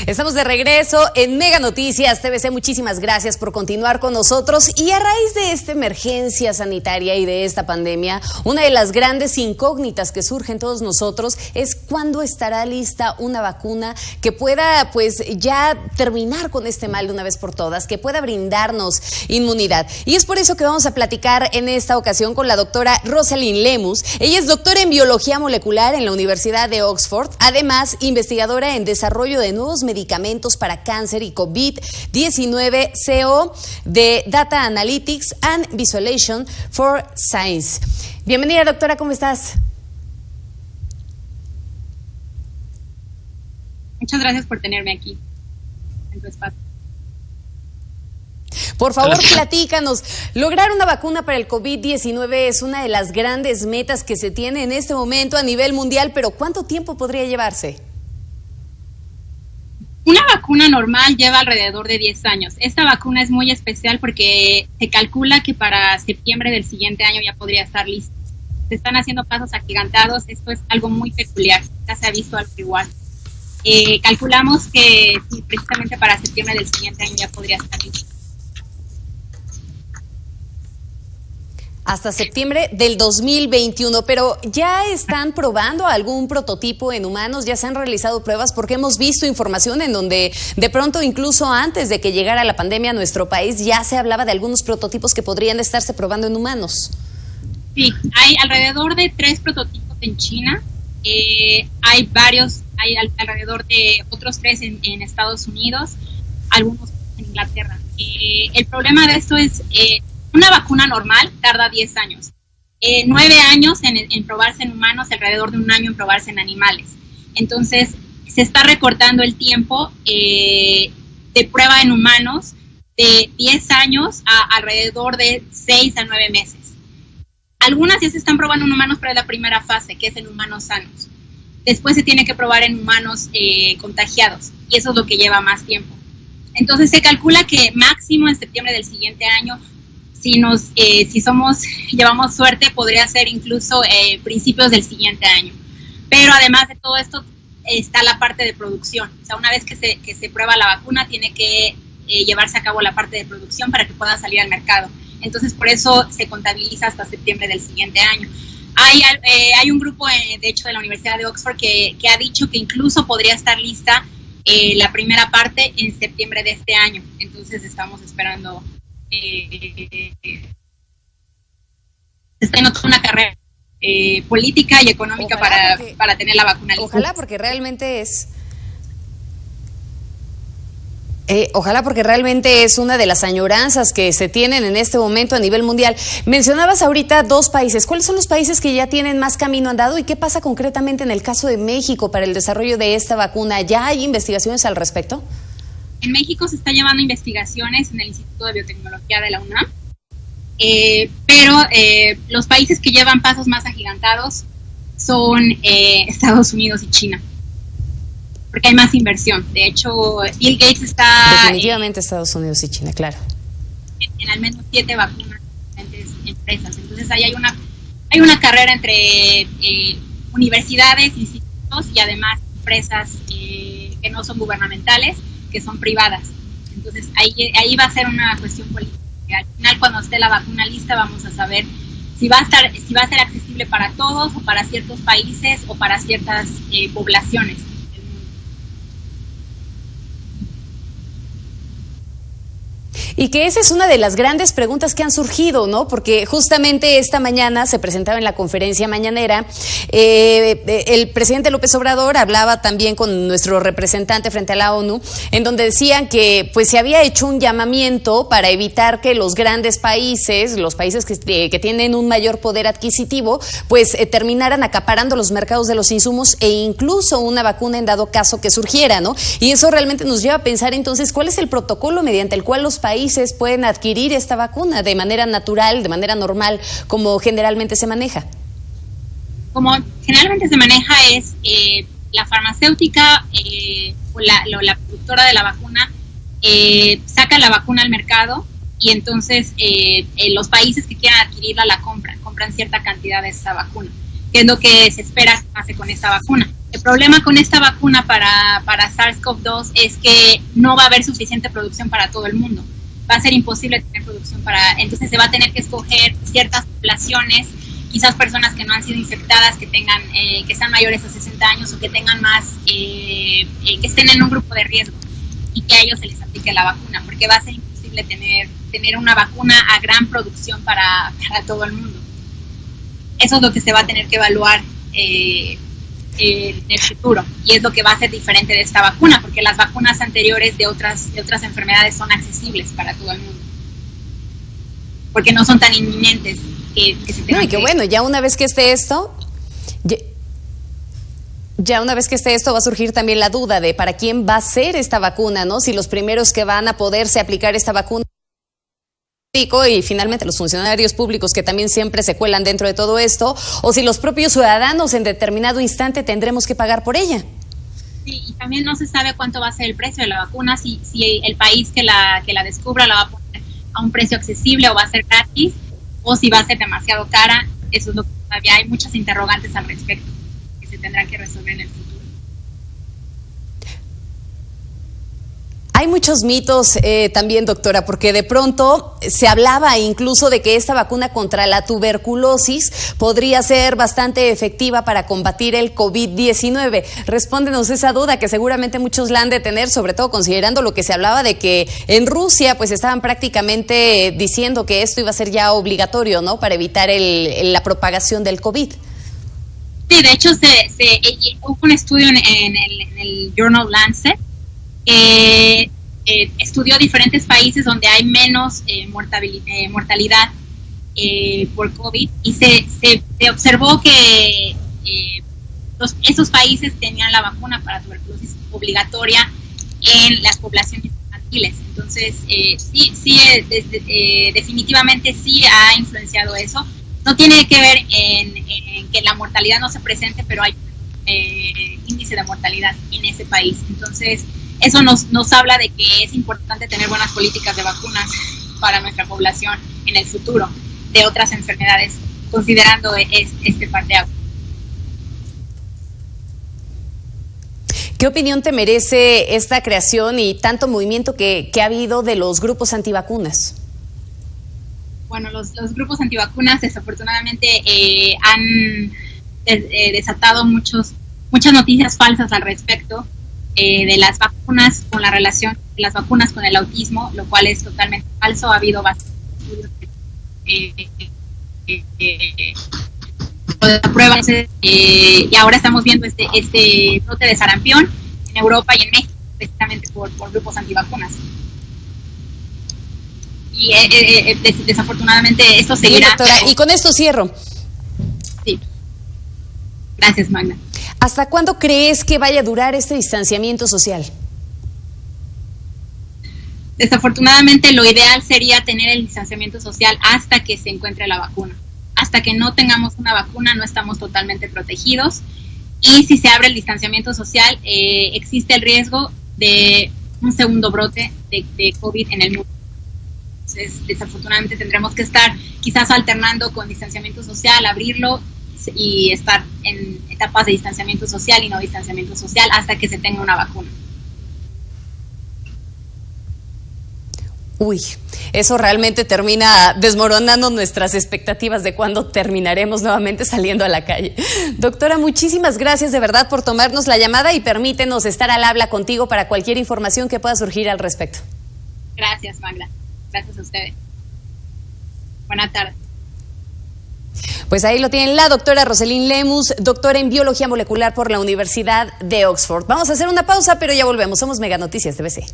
Estamos de regreso en Mega Noticias TVC. Muchísimas gracias por continuar con nosotros. Y a raíz de esta emergencia sanitaria y de esta pandemia, una de las grandes incógnitas que surgen todos nosotros es cuándo estará lista una vacuna que pueda pues ya terminar con este mal de una vez por todas, que pueda brindarnos inmunidad. Y es por eso que vamos a platicar en esta ocasión con la doctora Rosalind Lemus. Ella es doctora en biología molecular en la Universidad de Oxford, además investigadora en desarrollo de nuevos medicamentos para cáncer y COVID-19, CEO de Data Analytics and Visualization for Science. Bienvenida, doctora, ¿cómo estás? Muchas gracias por tenerme aquí en tu espacio. Por favor, platícanos. Lograr una vacuna para el COVID-19 es una de las grandes metas que se tiene en este momento a nivel mundial, pero ¿cuánto tiempo podría llevarse? Una vacuna normal lleva alrededor de 10 años. Esta vacuna es muy especial porque se calcula que para septiembre del siguiente año ya podría estar lista. Se están haciendo pasos agigantados. Esto es algo muy peculiar. Ya se ha visto algo igual. Calculamos que sí, precisamente para septiembre del siguiente año ya podría estar lista. Hasta septiembre del 2021, pero ¿ya están probando algún prototipo en humanos? ¿Ya se han realizado pruebas? Porque hemos visto información en donde de pronto, incluso antes de que llegara la pandemia a nuestro país, ya se hablaba de algunos prototipos que podrían estarse probando en humanos. Sí, hay alrededor de 3 prototipos en China, hay alrededor de otros 3 en Estados Unidos, algunos en Inglaterra. El problema de esto es... una vacuna normal tarda 10 años, 9 años en probarse en humanos, alrededor de 1 año en probarse en animales. Entonces, se está recortando el tiempo de prueba en humanos de 10 años a alrededor de 6 a 9 meses. Algunas ya se están probando en humanos para la primera fase, que es en humanos sanos. Después se tiene que probar en humanos contagiados, y eso es lo que lleva más tiempo. Entonces, se calcula que máximo en septiembre del siguiente año, si llevamos suerte, podría ser incluso principios del siguiente año. Pero además de todo esto, está la parte de producción. O sea, una vez que se prueba la vacuna, tiene que llevarse a cabo la parte de producción para que pueda salir al mercado. Entonces, por eso se contabiliza hasta septiembre del siguiente año. Hay un grupo, de hecho, de la Universidad de Oxford que ha dicho que incluso podría estar lista la primera parte en septiembre de este año. Entonces, estamos esperando... está en una carrera política y económica para tener la vacuna lista. Ojalá, porque realmente es... ojalá, porque realmente es una de las añoranzas que se tienen en este momento a nivel mundial. Mencionabas ahorita 2 países. ¿Cuáles son los países que ya tienen más camino andado y qué pasa concretamente en el caso de México para el desarrollo de esta vacuna? ¿Ya hay investigaciones al respecto? En México se está llevando investigaciones en el Instituto de Biotecnología de la UNAM, pero los países que llevan pasos más agigantados son Estados Unidos y China, porque hay más inversión. De hecho, Bill Gates está... Definitivamente Estados Unidos y China, claro. En al menos 7 vacunas en diferentes empresas. Entonces ahí hay una carrera entre universidades, institutos y además empresas que no son gubernamentales, que son privadas. Entonces ahí va a ser una cuestión política. Al final, cuando esté la vacuna lista, vamos a saber si va a ser accesible para todos o para ciertos países o para ciertas poblaciones. Y que esa es una de las grandes preguntas que han surgido, ¿no? Porque justamente esta mañana se presentaba en la conferencia mañanera, el presidente López Obrador hablaba también con nuestro representante frente a la ONU, en donde decían que pues se había hecho un llamamiento para evitar que los grandes países, los países que tienen un mayor poder adquisitivo, pues terminaran acaparando los mercados de los insumos e incluso una vacuna en dado caso que surgiera, ¿no? Y eso realmente nos lleva a pensar entonces cuál es el protocolo mediante el cual los países pueden adquirir esta vacuna de manera natural, de manera normal, como generalmente se maneja. Como generalmente se maneja es la farmacéutica o la productora de la vacuna saca la vacuna al mercado y entonces los países que quieran adquirirla la compran cierta cantidad de esa vacuna, que es lo que se espera que pase con esta vacuna. El problema con esta vacuna para SARS-CoV-2 es que no va a haber suficiente producción para todo el mundo. Va a ser imposible tener producción entonces se va a tener que escoger ciertas poblaciones, quizás personas que no han sido infectadas, que tengan, que sean mayores a 60 años o que tengan más, que estén en un grupo de riesgo y que a ellos se les aplique la vacuna, porque va a ser imposible tener una vacuna a gran producción para todo el mundo. Eso es lo que se va a tener que evaluar en el futuro, y es lo que va a ser diferente de esta vacuna, porque las vacunas anteriores de otras enfermedades son accesibles para todo el mundo, porque no son tan inminentes que se tengan y que bueno, ya una vez que esté esto, va a surgir también la duda de para quién va a ser esta vacuna, ¿no? Si los primeros que van a poderse aplicar esta vacuna y finalmente los funcionarios públicos que también siempre se cuelan dentro de todo esto, o si los propios ciudadanos en determinado instante tendremos que pagar por ella. Sí, y también no se sabe cuánto va a ser el precio de la vacuna, si el país que la descubra la va a poner a un precio accesible o va a ser gratis, o si va a ser demasiado cara. Eso es lo que todavía hay muchas interrogantes al respecto que se tendrán que resolver en el futuro. Hay muchos mitos también, doctora, porque de pronto se hablaba incluso de que esta vacuna contra la tuberculosis podría ser bastante efectiva para combatir el COVID-19. Respóndenos esa duda que seguramente muchos la han de tener, sobre todo considerando lo que se hablaba de que en Rusia pues estaban prácticamente diciendo que esto iba a ser ya obligatorio, ¿no?, para evitar la propagación del COVID. Sí, de hecho hubo un estudio en el Journal Lancet. Estudió diferentes países donde hay menos mortalidad por COVID, y se observó que esos países tenían la vacuna para tuberculosis obligatoria en las poblaciones infantiles. Entonces, definitivamente sí ha influenciado eso. No tiene que ver en que la mortalidad no se presente, pero hay índice de mortalidad en ese país. Entonces, eso nos habla de que es importante tener buenas políticas de vacunas para nuestra población en el futuro de otras enfermedades, considerando este parteaguas. ¿Qué opinión te merece esta creación y tanto movimiento que ha habido de los grupos antivacunas? Bueno, los grupos antivacunas desafortunadamente han desatado muchas noticias falsas al respecto de las vacunas, con la relación de las vacunas con el autismo, lo cual es totalmente falso. Ha habido bastantes estudios de pruebas, y ahora estamos viendo este brote de sarampión en Europa y en México, precisamente por grupos antivacunas. Y desafortunadamente esto seguirá. Bien, doctora, y con esto cierro. Sí. Gracias, Magda. ¿Hasta cuándo crees que vaya a durar este distanciamiento social? Desafortunadamente, lo ideal sería tener el distanciamiento social hasta que se encuentre la vacuna. Hasta que no tengamos una vacuna, no estamos totalmente protegidos. Y si se abre el distanciamiento social, existe el riesgo de un segundo brote de COVID en el mundo. Entonces, desafortunadamente, tendremos que estar quizás alternando con distanciamiento social, abrirlo y estar en etapas de distanciamiento social y no distanciamiento social hasta que se tenga una vacuna. Uy, eso realmente termina desmoronando nuestras expectativas de cuándo terminaremos nuevamente saliendo a la calle. Doctora, muchísimas gracias de verdad por tomarnos la llamada y permítenos estar al habla contigo para cualquier información que pueda surgir al respecto. Gracias, Magda. Gracias a ustedes. Buenas tardes. Pues ahí lo tienen, la doctora Roselyn Lemus, doctora en Biología Molecular por la Universidad de Oxford. Vamos a hacer una pausa, pero ya volvemos. Somos Mega Noticias TVC.